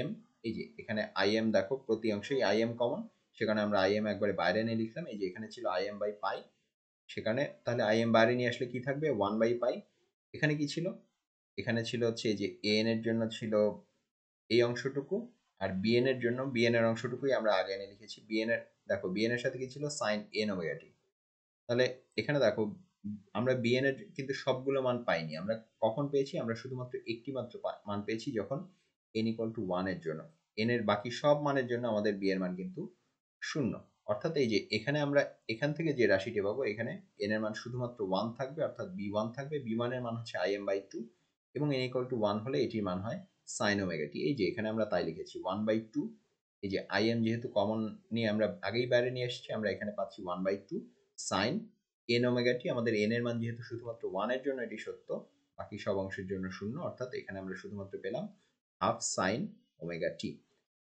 A: im। এই যে এখানে im দেখো প্রতি অংশেই im কমন, সেখানে আমরা im একবারে বাইরে এনে লিখলাম। এই যে এখানে ছিল im বাই পাই, সেখানে তাহলে im বাইরে নিয়ে আসলে কি থাকবে? 1 বাই পাই। এখানে কি ছিল? এখানে ছিল হচ্ছে এই যে an এর জন্য ছিল এই অংশটুকু, আর bn এর জন্য bn এর অংশটুকুই আমরা আগে এনে লিখেছি। bn এর দেখো bn এর সাথে কি ছিল? sin n omega t। তাহলে এখানে দেখো আমরা bn এর কিন্তু সবগুলো মান পাইনি। আমরা কখন পেয়েছি? আমরা শুধুমাত্র একটি মাত্র মান পেয়েছি যখন n equal to 1 এর জন্য। n এর বাকি সব মানের জন্য আমাদের b এর মান কিন্তু 0। অর্থাৎ এই যে এখানে আমরা এখান থেকে যে রাশিটি পাবো, এখানে n এর মান শুধুমাত্র 1 থাকবে, অর্থাৎ b1 থাকবে। b1 এর মান হচ্ছে im বাই 2 এবং n equal to 1 হলে এটির মান হয় sin ওমেগা t। এই যে এখানে আমরা তাই লিখেছি 1/2। এই যে im যেহেতু কমন নিয়ে আমরা আগেই বাইরে নিয়ে এসেছি, আমরা এখানে পাচ্ছি 1/2 sin n ওমেগা t। আমাদের n এর মান যেহেতু শুধুমাত্র 1 এর জন্য এটি সত্য, বাকি সব অংশের জন্য শূন্য, অর্থাৎ এখানে আমরা শুধুমাত্র পেলাম হাফ sin ওমেগা t।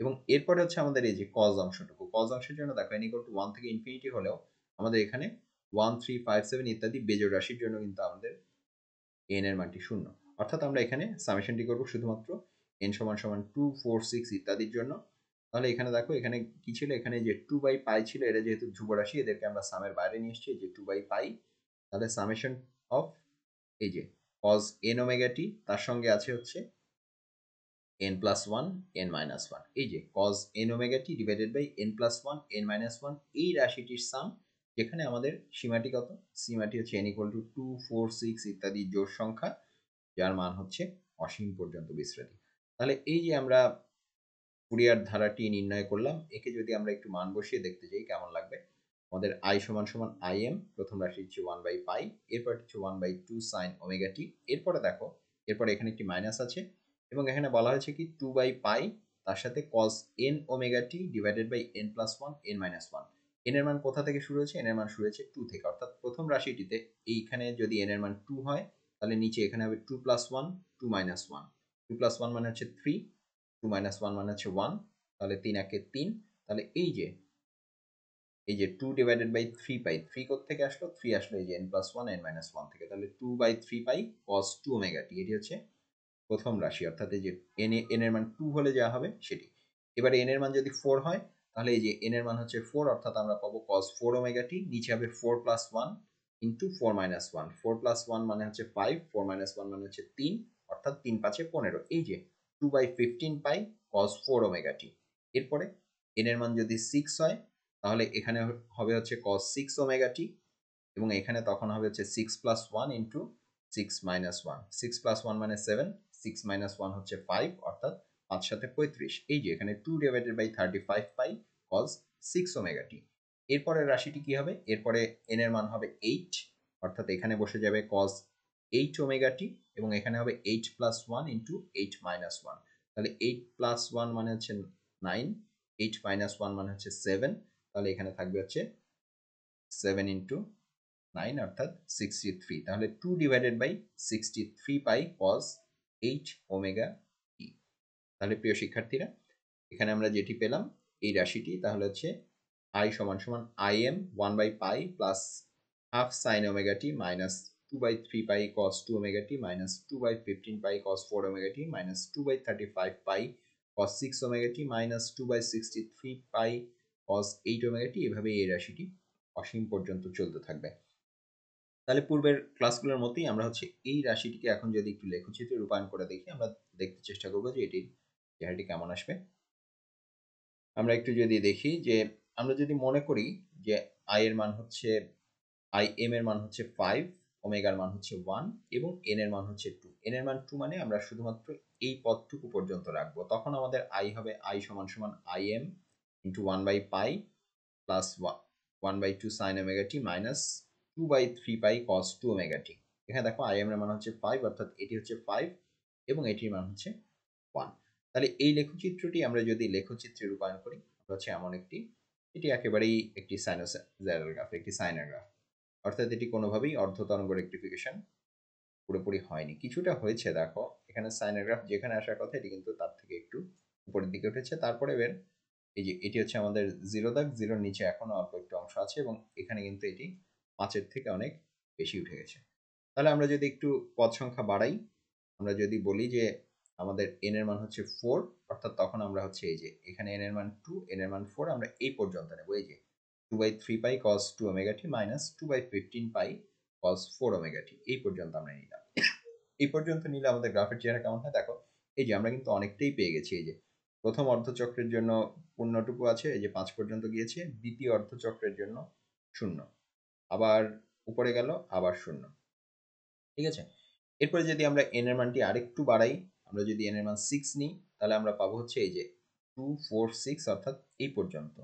A: এবং এরপরে হচ্ছে আমাদের এই যে cos অংশটুকু, cos অংশের জন্য দেখো n equal to 1 থেকে ইনফিনিটি হলেও আমাদের এখানে 1 3 5 7 ইত্যাদি বেজোড় রাশির জন্য কিন্তু আমাদের n এর মানটি 0। অর্থাৎ আমরা এখানে সামেশনটি করব শুধুমাত্র n সমান সমান 2 4 6 ইত্যাদির জন্য। তাহলে এখানে দেখো এখানে কি ছিল? এখানে যে 2 বাই পাই ছিল, এরা যেহেতু ধ্রুব রাশি, এদেরকে আমরা সামের বাইরে নিয়ে এসেছি, যে 2 বাই পাই। তাহলে সামেশন অফ এই যে cos n ওমেগা t, তার সঙ্গে আছে হচ্ছে n প্লাস 1 n মাইনাস 1। এই যে cos n omega t divided by n plus 1 n minus 1, এই রাশিটির সাম, যেখানে আমাদের সীমাটি কত? সীমাটি হচ্ছে n equal to 2 4 6 ইত্যাদি জোড় সংখ্যা, যার মান হচ্ছে অসীম পর্যন্ত বিস্তৃতি। তাহলে এই যে আমরা ফুরিয়ার ধারাটি নির্ণয় করলাম, একে যদি আমরা একটু মান বসিয়ে দেখতে যাই কেমন লাগবে। আমাদের i সমান সমান im, প্রথম রাশি হচ্ছে 1 বাই পাই, এরপর হচ্ছে 1/2 sin ওমেগা t। এরপরে দেখো এরপরে এখানে একটি মাইনাস আছে এবং এখানে বলা হয়েছে কি 2 বাই পাই তার সাথে cos n omega t divided by n plus 1 n minus 1। n এর মান কোথা থেকে শুরু হয়েছে? n এর মান শুরু হয়েছে 2 থেকে, অর্থাৎ প্রথম রাশিটিতে এইখানে যদি n এর মান 2 হয়, তাহলে নিচে এখানে হবে 2 প্লাস 1 2 মাইনাস 1। 2 প্লাস 1 মানে হচ্ছে 3, 2 মাইনাস 1 মানে হচ্ছে 1। তাহলে 3 একে 3। তাহলে এই যে 2 ডিভাইডেড বাই 3 পাই, 3 কোথা থেকে আসলো? 3 আসলো এই যে n প্লাস 1 n মাইনাস 1 থেকে। তাহলে 2/3 পাই cos 2 ওমেগা t, এটি হচ্ছে প্রথম রাশি, অর্থাৎ এই যে n এর মান 2 হলে যা হবে সেটি। এবারে n এর মান যদি 4 হয়, তাহলে এই যে n এর মান হচ্ছে 4, অর্থাৎ আমরা পাবো cos 4 ওমেগা t। নিচে হবে 4 প্লাস 1 ইন্টু 4 মাইনাস 1। 4 প্লাস 1 মানে হচ্ছে 5, 4 মাইনাস 1 মানে হচ্ছে 3, অর্থাৎ 3 5 15। এই যে 2/15 পাই cos 4 ওমেগা t। এরপরে n এর মান যদি 6 হয়, তাহলে এখানে হবে হচ্ছে cos 6 ওমেগা t এবং এখানে তখন হবে হচ্ছে 6 প্লাস 1 ইন্টু 6 মাইনাস 1। 6 প্লাস 1 মানে 7, 6 মাইনাস 1 হচ্ছে 5, অর্থাৎ 5 সাথে 35। এই যে এখানে 2 divided by 35 pi cos 6 omega t। এরপরের রাশিটি কি হবে? এরপরে n এর মান হবে 8, অর্থাৎ এখানে বসে যাবে cos 8 ওমেগা t এবং এখানে হবে 8 প্লাস 1 ইন্টু 8 মাইনাস 1। তাহলে 8 প্লাস 1 মানে হচ্ছে 9, 8 মাইনাস 1 মানে হচ্ছে 7। তাহলে এখানে থাকবে হচ্ছে 7 ইন্টু 9, অর্থাৎ 63। তাহলে 2 divided by 63 pi cos 8 omega t। তাহলে প্রিয় শিক্ষার্থীরা, এখানে আমরা যেটি পেলাম এই রাশিটি, তাহলে হচ্ছে i সমান সমান im 1 by pi plus half sin omega t minus 2 by 3 pi cos 2 omega t minus 2 by 15 pi cos 4 omega t minus 2 by 35 pi cos 6 omega t minus 2 by 63 pi cos 8 omega t, এভাবে এই রাশিটি অসীম পর্যন্ত চলতে থাকবে। তাহলে পূর্বের ক্লাসগুলোর মতোই আমরা হচ্ছে এই রাশিটিকে এখন যদি একটু লেখচিত্রে রূপায়ণ করে দেখি, আমরা দেখতে চেষ্টা করবো যে এটির চেহারাটি কেমন আসবে। আমরা একটু যদি দেখি যে আমরা যদি মনে করি যে i এর মান হচ্ছে i m এর মান হচ্ছে 5, ওমেগার মান হচ্ছে 1 এবং n এর মান হচ্ছে 2। n এর মান 2 মানে আমরা শুধুমাত্র এই পদটুকু পর্যন্ত রাখবো, তখন আমাদের i হবে i সমান সমান im into 1 by pi plus 1 by 2 sine omega t minus 2 by 3 pi cos 2 omega t. এখানে দেখো im এর মান হচ্ছে 5, অর্থাৎ এটি হচ্ছে 5 এবং এটির মান হচ্ছে 1। তাহলে এই লেখচিত্রটি আমরা যদি লেখচিত্রে রূপায়ণ করি, হচ্ছে এমন একটি, এটি একেবারেই একটি সাইনোসয়েডাল গ্রাফ, একটি সাইনের গ্রাফ, অর্থাৎ এটি কোনোভাবেই অর্ধ তরঙ্গ রেক্টিফিকেশন পুরোপুরি হয়নি, কিছুটা হয়েছে। দেখো এখানে সাইনের গ্রাফ যেখানে আসার কথা এটি কিন্তু তার থেকে একটু উপরের দিকে উঠেছে। তারপরে এর এই যে এটি হচ্ছে আমাদের 0 দাগ, 0-র নিচে এখনো অল্প একটু অংশ আছে এবং এখানে কিন্তু এটি 5-এর থেকে অনেক বেশি উঠে গেছে। তাহলে আমরা যদি একটু পদ সংখ্যা বাড়াই, আমরা যদি বলি যে আমাদের n এর মান হচ্ছে 4, অর্থাৎ তখন আমরা হচ্ছে এই যে এখানে n এর মান 2, n এর মান 4, আমরা এই পর্যন্ত নেব। এই যে 2 by 3 pi cos 2 omega t minus 2 by 15 pi cos 4 omega t, এই পর্যন্ত আমরা নিলাম। এই পর্যন্ত নিলে আমাদের গ্রাফের চেহারা কেমন হয় দেখো, এই যে আমরা কিন্তু অনেকটাই পেয়ে গেছি। এই যে প্রথম অর্ধচক্রের জন্য পূর্ণটুকু আছে, এই যে 5 পর্যন্ত গিয়েছে, দ্বিতীয় অর্ধচক্রের জন্য 0, আবার উপরে গেল, আবার 0, ঠিক আছে। এরপরে যদি আমরা n এর মানটি আরেকটু বাড়াই, আমরা যদি n এর মান 6 নিই, তাহলে আমরা পাবো হচ্ছে এই যে 2 4 6, অর্থাৎ এই পর্যন্ত।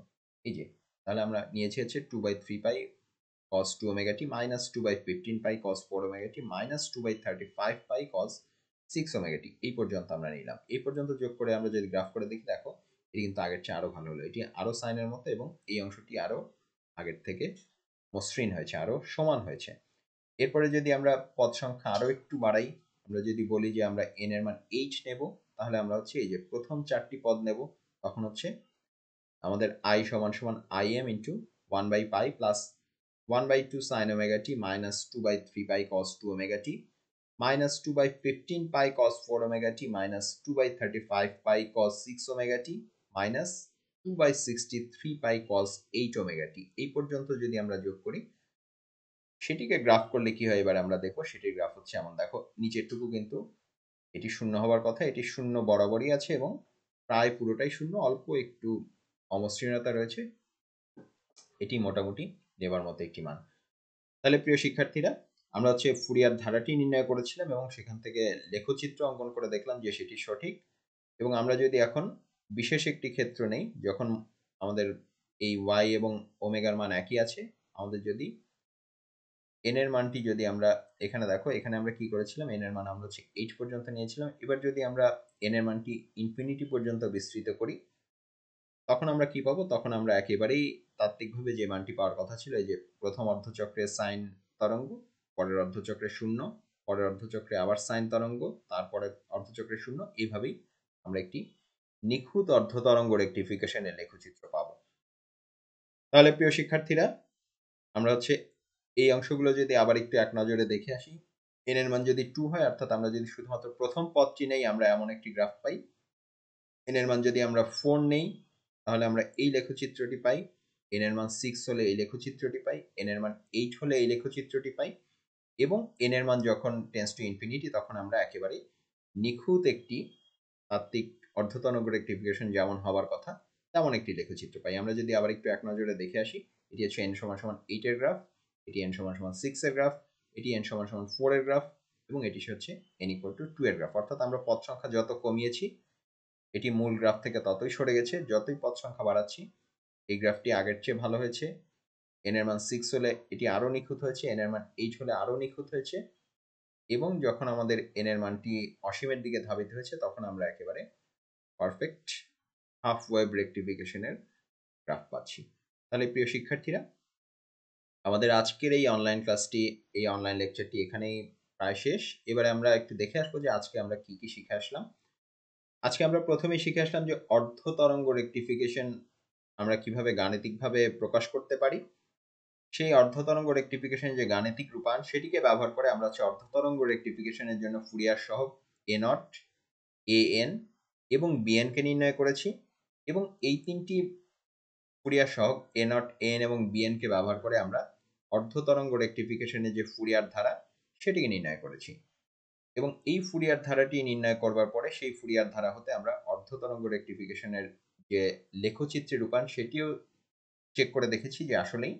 A: এই যে তাহলে আমরা নিয়েছি হচ্ছে 2 by 3 pi cos 2 omega t minus 2 by 15 pi cos 4 omega t minus 2 by 35 pi cos 6 omega t, এই পর্যন্ত আমরা নিলাম। এই পর্যন্ত যোগ করে আমরা যদি গ্রাফ করে দেখি, দেখো এটি কিন্তু আগের চেয়ে আরো ভালো হলো, এটি আরো সাইনের মতো এবং এই অংশটি আরো আগের থেকে মসৃণ হয়েছে, আরো সমান হয়েছে। এরপরে যদি আমরা পদ সংখ্যা আরো একটু বাড়াই, আমরা যদি বলি যে আমরা n এর মান h নেব, তাহলে আমরা হচ্ছে এই যে প্রথম 4টি পদ নেব, তখন হচ্ছে আমাদের i সমান সমান im into 1 by pi plus 1 by 2 sin omega t minus 2 by 3 pi cos 2 omega t minus 2 by 15 pi cos 4 omega t minus 2 by 35 pi cos 6 omega t minus 2 by 63 pi cos 8 omega t, এই পর্যন্ত যদি আমরা যোগ করি, সেটিকে graph করলে কি হয় এবার আমরা দেখো। সেটির গ্রাফ হচ্ছে এমন, দেখো নিচেরটুকু কিন্তু এটি 0 হওয়ার কথা, এটি 0 বরাবরই আছে এবং প্রায় পুরোটাই 0, অল্প একটু অমসৃণতা রয়েছে, এটি মোটামুটি নেবার মতো একটি মান। তাহলে প্রিয় শিক্ষার্থীরা, আমরা হচ্ছে ফুরিয়ার ধারাটি নির্ণয় করেছিলাম এবং সেখান থেকে লেখচিত্র অঙ্কন করে দেখলাম যে সেটি সঠিক। এবং আমরা যদি এখন বিশেষ একটি ক্ষেত্র নেই, যখন আমাদের এই y এবং ওমেগার মান একই আছে, আমাদের যদি n এর মানটি যদি আমরা এখানে দেখো, এখানে আমরা কি করেছিলাম, n এর মান আমরা হচ্ছে 8 পর্যন্ত নিয়েছিলাম। এবার যদি আমরা n এর মানটি ইনফিনিটি পর্যন্ত বিস্তৃত করি, তখন আমরা কি পাবো, তখন আমরা একেবারেই তাত্ত্বিকভাবে যে মানটি পাওয়ার কথা ছিল, এই যে প্রথম অর্ধচক্রের সাইন তরঙ্গ, পরের অর্ধচক্রে 0, পরের অর্ধচক্রে আবার সাইন তরঙ্গ, তারপরে অর্ধচক্রে 0, এইভাবেই আমরা একটি নিখুঁত অর্ধতরঙ্গ রেকটিফিকেশনের লেখচিত্র পাবো। তাহলে প্রিয় শিক্ষার্থীরা, আমরা হচ্ছে এই অংশগুলো যদি আবার একটু এক নজরে দেখে আসি, n এর মান যদি 2 হয়, অর্থাৎ আমরা যদি শুধুমাত্র প্রথম পদটি নেই, আমরা এমন একটি গ্রাফ পাই। n এর মান যদি আমরা 4 নেই, তাহলে আমরা এই লেখচিত্রটি পাই। n এর মান 6 হলে এই লেখচিত্রটি পাই, n এর মান 8 হলে এই লেখচিত্রটি পাই, এবং n এর মান যখন টেন্ডস টু ইনফিনিটি, তখন আমরা একেবারে নিখুঁত একটি তাত্ত্বিক অর্ধতরঙ্গ রেকটিফিকেশন যেমন হওয়ার কথা তেমন একটি লেখচিত্র পাই। আমরা যদি আবার একটু এক নজরে দেখে আসি, এটি হচ্ছে n সমান সমান 8 এর গ্রাফ, এটি n সমান সমান 6 এর গ্রাফ, এটি n সমান সমান 4 এর গ্রাফ, এবং এটি হচ্ছে n equal to 2 এর গ্রাফ। অর্থাৎ আমরা পদ সংখ্যা যত কমিয়েছি, এটি মূল গ্রাফ থেকে ততই সরে গেছে। যতই পদ সংখ্যা বাড়াচ্ছি, এই গ্রাফটি আগের চেয়ে ভালো হয়েছে। n এর মান 6 হলে এটি আরো নিখুঁত হয়েছে, n এর মান 8 হলে আরো নিখুঁত হয়েছে, এবং যখন আমাদের n এর মানটি অসীমের দিকে ধাবিত হয়েছে, তখন আমরা একেবারে পারফেক্ট হাফ ওয়েভ রেকটিফিকেশনের গ্রাফ পাচ্ছি। তাহলে প্রিয় শিক্ষার্থীরা, আমাদের আজকের এই অনলাইন ক্লাসটি, এই অনলাইন লেকচারটি এখানেই প্রায় শেষ। এবারে আমরা একটু দেখে আসবো যে আজকে আমরা কি কি শিখে আসলাম। আজকে আমরা প্রথমেই শিখে আসলাম যে অর্ধ তরঙ্গ রেকটিফিকেশন আমরা কিভাবে গাণিতিকভাবে প্রকাশ করতে পারি। সেই অর্ধতরঙ্গ রেকটিফিকেশন যে গাণিতিক রূপায়ণ সেটিকে ব্যবহার করে আমরা হচ্ছে অর্ধতরঙ্গ রেকটিফিকেশনের জন্য ফুরিয়ার সহগ এ নট, এ এন এবং বিএন কে নির্ণয় করেছি এবং এই তিনটি ফুরিয়ার সহগ এ নট, এ এন এবং বিএন কে ব্যবহার করে আমরা অর্ধতরঙ্গ রেকটিফিকেশনের যে ফুরিয়ার ধারা সেটিকে নির্ণয় করেছি এবং এই ফুরিয়ার ধারাটি নির্ণয় করবার পরে সেই ফুরিয়ার ধারা হতে আমরা অর্ধতরঙ্গ রেকটিফিকেশনের যে লেখচিত্রে রূপায়ণ সেটিও চেক করে দেখেছি যে আসলেই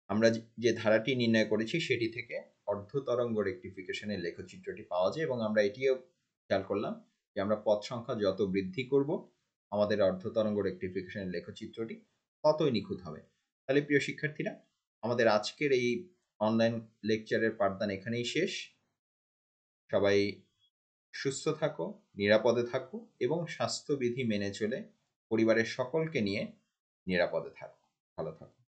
A: আমরা যে ধারাটি নির্ণয় করেছি সেটি থেকে অর্ধতরঙ্গ রেকটিফিকেশনের লেখচিত্রটি পাওয়া যায় এবং আমরা এটিও খেয়াল করলাম যে আমরা পদ সংখ্যা যত বৃদ্ধি করব আমাদের অর্ধতরঙ্গ রেকটিফিকেশনের লেখচিত্রটি ততই নিখুঁত হবে। তাহলে প্রিয় শিক্ষার্থীরা, আমাদের আজকের এই অনলাইন লেকচারের পাঠদান এখানেই শেষ। সবাই সুস্থ থাকো, নিরাপদে থাকো এবং স্বাস্থ্যবিধি মেনে চলে পরিবারের সকলকে নিয়ে নিরাপদে থাকো। ভালো থাকো।